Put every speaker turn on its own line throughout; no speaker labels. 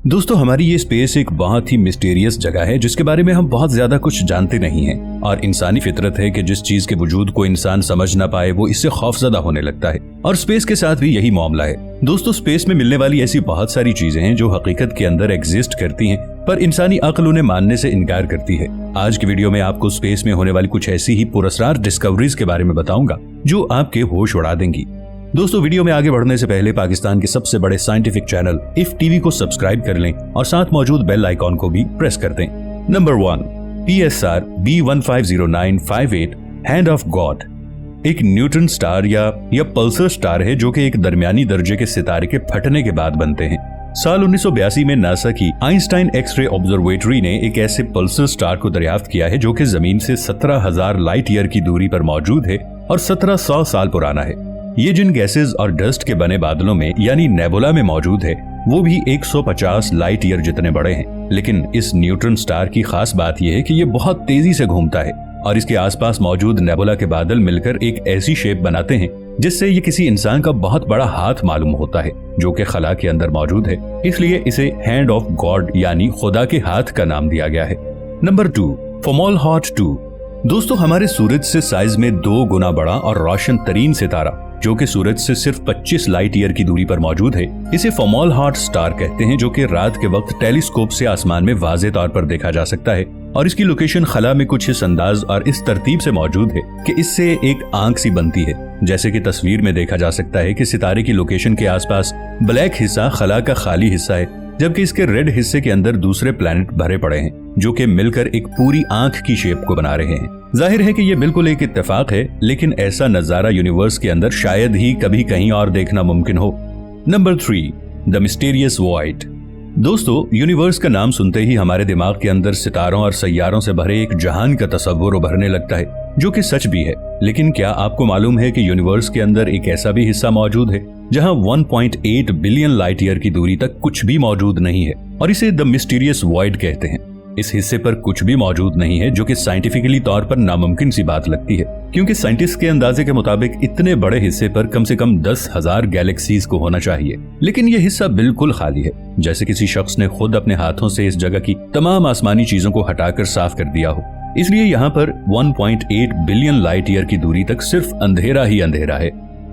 दोस्तों, हमारी ये स्पेस एक बहुत ही मिस्टीरियस जगह है जिसके बारे में हम बहुत ज्यादा कुछ जानते नहीं हैं और इंसानी फितरत है कि जिस चीज के वजूद को इंसान समझ ना पाए वो इससे खौफजदा होने लगता है और स्पेस के साथ भी यही मामला है। दोस्तों, स्पेस में मिलने वाली ऐसी बहुत सारी चीजें हैं जो हकीकत के अंदर एग्जिस्ट करती हैं पर इंसानी अक्ल उन्हें मानने से इनकार करती है। आज की वीडियो में आपको स्पेस में होने वाली कुछ ऐसी ही पुरस्कार डिस्कवरीज के बारे में बताऊंगा जो आपके होश उड़ा देंगी। दोस्तों, वीडियो में आगे बढ़ने से पहले पाकिस्तान के सबसे बड़े साइंटिफिक चैनल इफ टीवी को सब्सक्राइब कर लें और साथ मौजूद बेल आइकॉन को भी प्रेस कर दें। Number 1, PSR B150958 hand of God एक न्यूट्रॉन स्टार या पल्सर स्टार है जो कि एक दरमियानी दर्जे के सितारे के फटने के बाद बनते हैं। साल 1982 में नासा की आइंस्टाइन एक्स-रे ऑब्जर्वेटरी ने एक ऐसे पल्सर स्टार को दरियाफ्त किया है जो कि जमीन से 17,000 लाइट ईयर की दूरी पर मौजूद है और 1700 साल पुराना है। ये जिन गैसेस और डस्ट के बने बादलों में यानी नेबुला में मौजूद है वो भी 150 लाइट ईयर जितने बड़े हैं। लेकिन इस न्यूट्रॉन स्टार की खास बात यह है कि ये बहुत तेजी से घूमता है और इसके आसपास मौजूद नेबुला के बादल मिलकर एक ऐसी शेप बनाते हैं जिससे ये किसी इंसान का बहुत बड़ा हाथ मालूम होता है जो कि खला के अंदर मौजूद है। इसलिए इसे हैंड ऑफ गॉड यानी खुदा के हाथ का नाम दिया गया है। नंबर 2, फोमोलहॉट 2। दोस्तों, हमारे सूरज से साइज में 2 गुना बड़ा और रोशन तरीन सितारा जो कि सूरज से सिर्फ 25 लाइट ईयर की दूरी पर मौजूद है, इसे फोमोलहॉट स्टार कहते हैं जो कि रात के वक्त टेलीस्कोप से आसमान में वाज़े तौर पर देखा जा सकता है और इसकी लोकेशन खला में कुछ इस अंदाज और इस तरतीब से मौजूद है कि इससे एक आंख सी बनती है। जैसे कि तस्वीर में देखा जा सकता है कि सितारे की लोकेशन के आसपास ब्लैक हिस्सा खला का खाली हिस्सा है जबकि इसके रेड हिस्से के अंदर दूसरे प्लैनेट भरे पड़े हैं जो कि मिलकर एक पूरी आंख की शेप को बना रहे हैं। जाहिर है कि ये बिल्कुल एक इत्तेफाक है, लेकिन ऐसा नजारा यूनिवर्स के अंदर शायद ही कभी कहीं और देखना मुमकिन हो। Number 3, the mysterious void. दोस्तों, यूनिवर्स का नाम सुनते ही हमारे दिमाग के अंदर सितारों और सैयारों से भरे एक जहान का तस्वुर उभरने लगता है जो कि सच भी है। लेकिन क्या आपको मालूम है कि यूनिवर्स के अंदर एक ऐसा भी हिस्सा मौजूद है जहां 1.8 बिलियन लाइट ईयर की दूरी तक कुछ भी मौजूद नहीं है और इसे द मिस्टीरियस वॉइड कहते हैं। इस हिस्से पर कुछ भी मौजूद नहीं है जो कि साइंटिफिकली तौर पर नामुमकिन सी बात लगती है क्योंकि साइंटिस्ट के अंदाजे के मुताबिक इतने बड़े हिस्से पर कम से कम 10,000 गैलेक्सीज को होना चाहिए। लेकिन यह हिस्सा बिल्कुल खाली है, जैसे किसी शख्स ने खुद अपने हाथों से इस जगह की तमाम आसमानी चीजों को हटाकर साफ कर दिया हो। इसलिए यहाँ पर 1.8 बिलियन लाइट ईयर की दूरी तक सिर्फ अंधेरा ही अंधेरा है।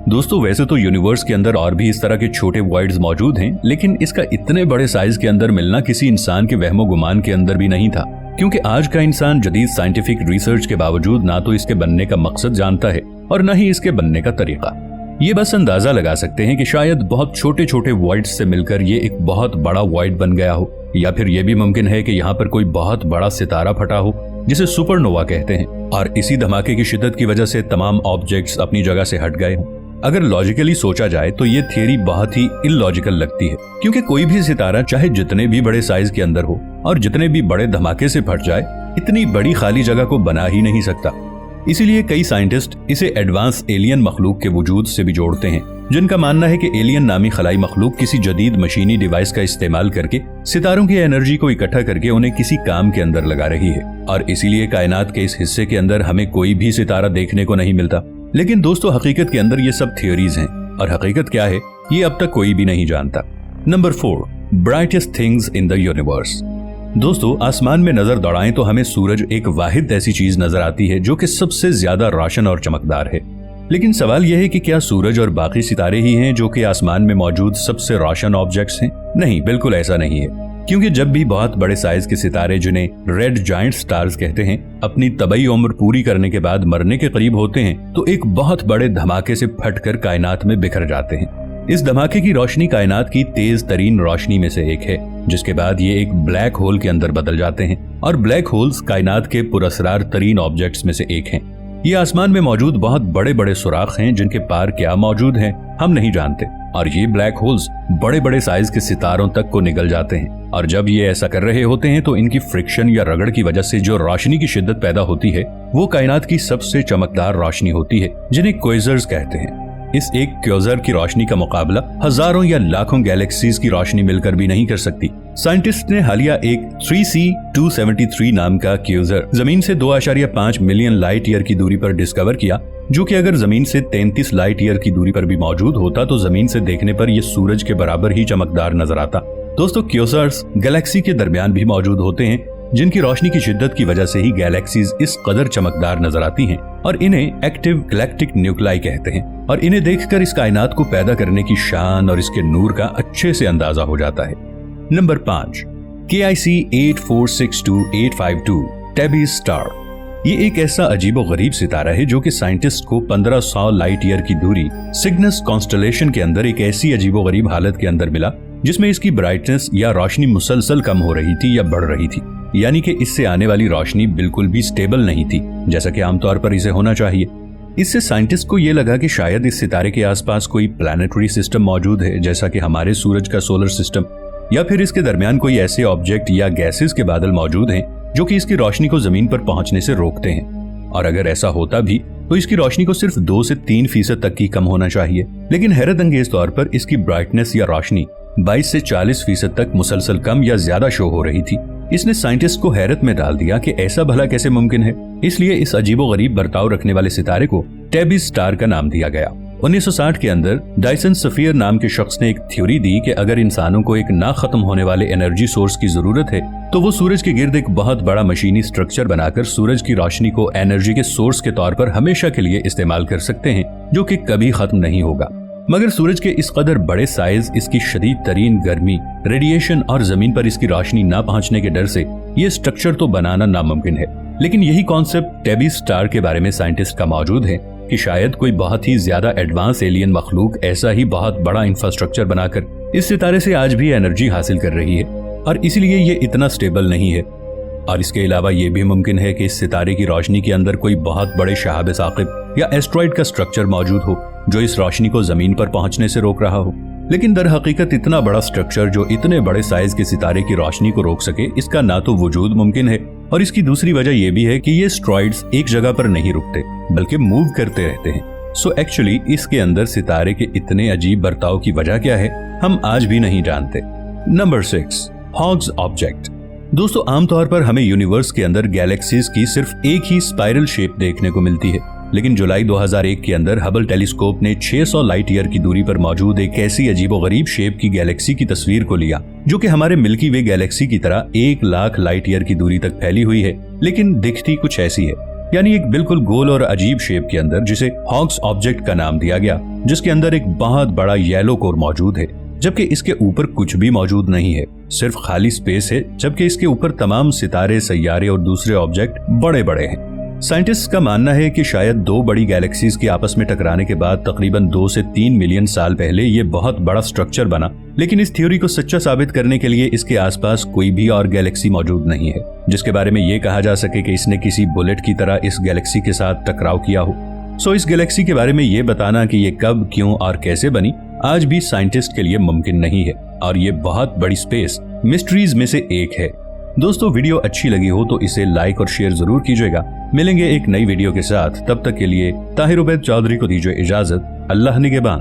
दोस्तों, वैसे तो यूनिवर्स के अंदर और भी इस तरह के छोटे वॉइड्स मौजूद हैं, लेकिन इसका इतने बड़े साइज के अंदर मिलना किसी इंसान के वहमो गुमान के अंदर भी नहीं था क्योंकि आज का इंसान जदीद साइंटिफिक रिसर्च के बावजूद ना तो इसके बनने का मकसद जानता है और न ही इसके बनने का तरीका। ये बस अंदाजा लगा सकते हैं कि शायद बहुत छोटे छोटे वॉइड्स से मिलकर ये एक बहुत बड़ा वॉइड बन गया हो या फिर यह भी मुमकिन है कि यहाँ पर कोई बहुत बड़ा सितारा फटा हो जिसे सुपरनोवा कहते हैं और इसी धमाके की शिद्दत की वजह से तमाम ऑब्जेक्ट्स अपनी जगह से हट गए हों। अगर लॉजिकली सोचा जाए तो ये थियरी बहुत ही इलॉजिकल लगती है क्योंकि कोई भी सितारा चाहे जितने भी बड़े साइज के अंदर हो और जितने भी बड़े धमाके से फट जाए इतनी बड़ी खाली जगह को बना ही नहीं सकता। इसीलिए कई साइंटिस्ट इसे एडवांस एलियन मखलूक के वजूद से भी जोड़ते हैं जिनका मानना है कि एलियन नामी खलाई मखलूक किसी जदीद मशीनी डिवाइस का इस्तेमाल करके सितारों की एनर्जी को इकट्ठा करके उन्हें किसी काम के अंदर लगा रही है और इसीलिए कायनात के इस हिस्से के अंदर हमें कोई भी सितारा देखने को नहीं मिलता। लेकिन दोस्तों, हकीकत के अंदर ये सब थियोरीज हैं और हकीकत क्या है ये अब तक कोई भी नहीं जानता। Number 4, brightest things in the universe. दोस्तों, आसमान में नजर दौड़ाएं तो हमें सूरज एक वाहिद ऐसी चीज नजर आती है जो कि सबसे ज्यादा रोशन और चमकदार है। लेकिन सवाल यह है कि क्या सूरज और बाकी सितारे ही हैं जो कि आसमान में मौजूद सबसे रोशन ऑब्जेक्ट्स हैं? नहीं, बिल्कुल ऐसा नहीं है क्योंकि जब भी बहुत बड़े साइज के सितारे जिन्हें रेड जायंट स्टार्स कहते हैं अपनी तबई उम्र पूरी करने के बाद मरने के करीब होते हैं तो एक बहुत बड़े धमाके से फटकर कायनात में बिखर जाते हैं। इस धमाके की रोशनी कायनात की तेज तरीन रोशनी में से एक है जिसके बाद ये एक ब्लैक होल के अंदर बदल जाते हैं और ब्लैक होल्स कायनात के पुरअसरार तरीन ऑब्जेक्ट्स में से एक हैं। ये आसमान में मौजूद बहुत बड़े बड़े सुराख हैं जिनके पार क्या मौजूद है हम नहीं जानते और ये ब्लैक होल्स बड़े बड़े साइज के सितारों तक को निगल जाते हैं और जब ये ऐसा कर रहे होते हैं तो इनकी फ्रिक्शन या रगड़ की वजह से जो रोशनी की शिद्दत पैदा होती है वो कायनात की सबसे चमकदार रोशनी होती है जिन्हें क्वेज़र्स कहते हैं। इस एक क्वेज़र की रोशनी का मुकाबला हजारों या लाखों गैलेक्सीज की रोशनी मिलकर भी नहीं कर सकती। साइंटिस्ट ने हालिया एक 3C273 नाम का क्वेज़र जमीन से 2.5 मिलियन लाइट ईयर की दूरी पर डिस्कवर किया जो कि अगर जमीन से 33 लाइट ईयर की दूरी पर भी मौजूद होता तो जमीन से देखने पर यह सूरज के बराबर ही चमकदार नजर आता। दोस्तों क्यूसार्स गैलेक्सी के दरमियान भी मौजूद होते हैं, जिनकी रोशनी की शिद्दत की वजह से ही गैलेक्सीज इस कदर चमकदार नजर आती हैं और इन्हें एक्टिव गैलेक्टिक न्यूक्लाई कहते हैं। और इन्हें देखकर इस कायनात को पैदा करने की शान और इसके नूर का अच्छे से अंदाजा हो जाता है। Number 5, KIC 8462852 Tabby's star. ये एक ऐसा अजीबोगरीब सितारा है जो कि साइंटिस्ट को 1500 लाइट ईयर की दूरी सिग्नस कॉन्स्टलेशन के अंदर एक ऐसी अजीबोगरीब हालत के अंदर मिला जिसमें इसकी ब्राइटनेस या रोशनी मुसलसल कम हो रही थी या बढ़ रही थी, यानी कि इससे आने वाली रोशनी बिल्कुल भी स्टेबल नहीं थी जैसा कि आमतौर पर इसे होना चाहिए। इससे साइंटिस्ट को यह लगा कि शायद इस सितारे के आसपास कोई प्लैनेटरी सिस्टम मौजूद है, जैसा कि हमारे सूरज का सोलर सिस्टम, या फिर इसके दरमियान कोई ऐसे ऑब्जेक्ट या गैसेस के बादल मौजूद हैं जो कि इसकी रोशनी को जमीन पर पहुंचने से रोकते हैं। और अगर ऐसा होता भी तो इसकी रोशनी को सिर्फ 2 से 3% तक ही कम होना चाहिए। लेकिन हैरत अंगेज तौर पर इसकी ब्राइटनेस या रोशनी 22 से 40% तक मुसलसल कम या ज्यादा शो हो रही थी। इसने साइंटिस्ट को हैरत में डाल दिया कि ऐसा भला कैसे मुमकिन है। इसलिए इस अजीबोगरीब बर्ताव रखने वाले सितारे को टेबीज स्टार का नाम दिया गया। 1960 के अंदर डायसन सफियर नाम के शख्स ने एक थ्योरी दी कि अगर इंसानों को एक ना खत्म होने वाले एनर्जी सोर्स की जरूरत है तो वो सूरज के गिर्द एक बहुत बड़ा मशीनी स्ट्रक्चर बनाकर सूरज की रोशनी को एनर्जी के सोर्स के तौर पर हमेशा के लिए इस्तेमाल कर सकते हैं, जो कि कभी खत्म नहीं होगा। मगर सूरज के इस कदर बड़े साइज, इसकी शदीद तरीन गर्मी, रेडिएशन और जमीन पर इसकी रोशनी ना पहुंचने के डर से ये स्ट्रक्चर तो बनाना नामुमकिन है। लेकिन यही कॉन्सेप्ट टेबीज स्टार के बारे में साइंटिस्ट का मौजूद है कि शायद कोई बहुत ही ज्यादा एडवांस एलियन मखलूक ऐसा ही बहुत बड़ा इंफ्रास्ट्रक्चर बनाकर इस सितारे से आज भी एनर्जी हासिल कर रही है और इसलिए ये इतना स्टेबल नहीं है। और इसके अलावा ये भी मुमकिन है कि इस सितारे की रोशनी के अंदर कोई बहुत बड़े शहाब साकिब या एस्ट्रॉइड का स्ट्रक्चर मौजूद हो जो इस रोशनी को जमीन पर पहुंचने से रोक रहा हो। लेकिन दर हकीकत इतना बड़ा स्ट्रक्चर जो इतने बड़े साइज के सितारे की रोशनी को रोक सके, इसका ना तो वजूद मुमकिन है और इसकी दूसरी वजह यह भी है कि ये एस्ट्रॉइड्स एक जगह पर नहीं रुकते बल्कि मूव करते रहते हैं। सो एक्चुअली इसके अंदर सितारे के इतने अजीब बर्ताव की वजह क्या है हम आज भी नहीं जानते। Number 6, hogs object. दोस्तों आमतौर पर हमें यूनिवर्स के अंदर गैलेक्सीज की सिर्फ एक ही स्पाइरल शेप देखने को मिलती है, लेकिन जुलाई 2001 के अंदर हबल टेलीस्कोप ने 600 लाइट ईयर की दूरी पर मौजूद एक ऐसी अजीबोगरीब शेप की गैलेक्सी की तस्वीर को लिया जो कि हमारे मिल्की वे गैलेक्सी की तरह 1 लाख लाइट ईयर की दूरी तक फैली हुई है, लेकिन दिखती कुछ ऐसी है। यानी एक बिल्कुल गोल और अजीब शेप के अंदर, जिसे हॉग्स ऑब्जेक्ट का नाम दिया गया, जिसके अंदर एक बहुत बड़ा येलो कोर मौजूद है, जबकि इसके ऊपर कुछ भी मौजूद नहीं है, सिर्फ खाली स्पेस है, जबकि इसके ऊपर तमाम सितारे, सैयारे और दूसरे ऑब्जेक्ट बड़े बड़े हैं। साइंटिस्ट का मानना है कि शायद 2 बड़ी गैलेक्सीज के आपस में टकराने के बाद तकरीबन 2 से 3 मिलियन साल पहले ये बहुत बड़ा स्ट्रक्चर बना, लेकिन इस थ्योरी को सच्चा साबित करने के लिए इसके आसपास कोई भी और गैलेक्सी मौजूद नहीं है जिसके बारे में ये कहा जा सके कि इसने किसी बुलेट की तरह इस गैलेक्सी के साथ टकराव किया हो। सो इस गैलेक्सी के बारे में ये बताना कि ये कब, क्यों और कैसे बनी आज भी साइंटिस्ट के लिए मुमकिन नहीं है और ये बहुत बड़ी स्पेस मिस्ट्रीज में से एक है। दोस्तों वीडियो अच्छी लगी हो तो इसे लाइक और शेयर जरूर कीजिएगा। मिलेंगे एक नई वीडियो के साथ, तब तक के लिए ताहिर उबैद चौधरी को दीजिए इजाजत। अल्लाह निगहबान।